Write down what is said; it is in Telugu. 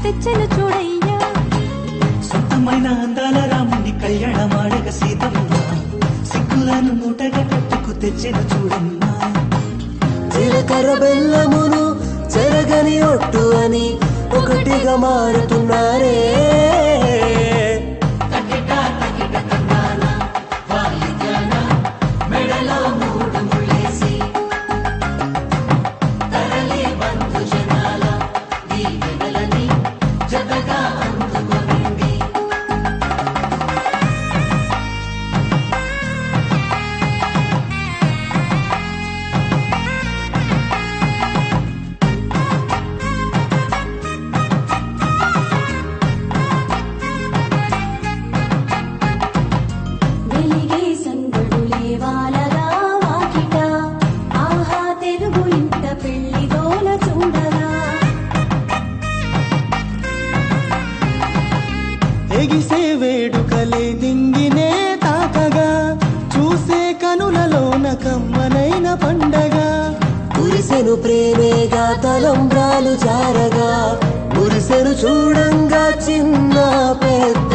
తెచ్చెను చూడయ్యా. సొంతమైన అందాల రాముని కళ్యాణమాడగ సీతమ్మ సిగ్గులను మూటగా కట్టుకు తెచ్చెను చూడమ్మా. జీలకర్ర బెల్లమును చెరగని ఒట్టు అని ఒకటిగా మారుతున్నారే. వెలిగే సందడులే వాలగా వాకిట, ఆహా తెలుగు ఇంట పెళ్లి దోల చూడగా. ఎగిసే వేడుకలే నింగినే తాకగా చూసే కనులలోన కమ్మనైన పండగ. కురిసెను ప్రేమేగా తలంబ్రాలు జారగా మురిసెను చూడంగా చిన్న పెద్ద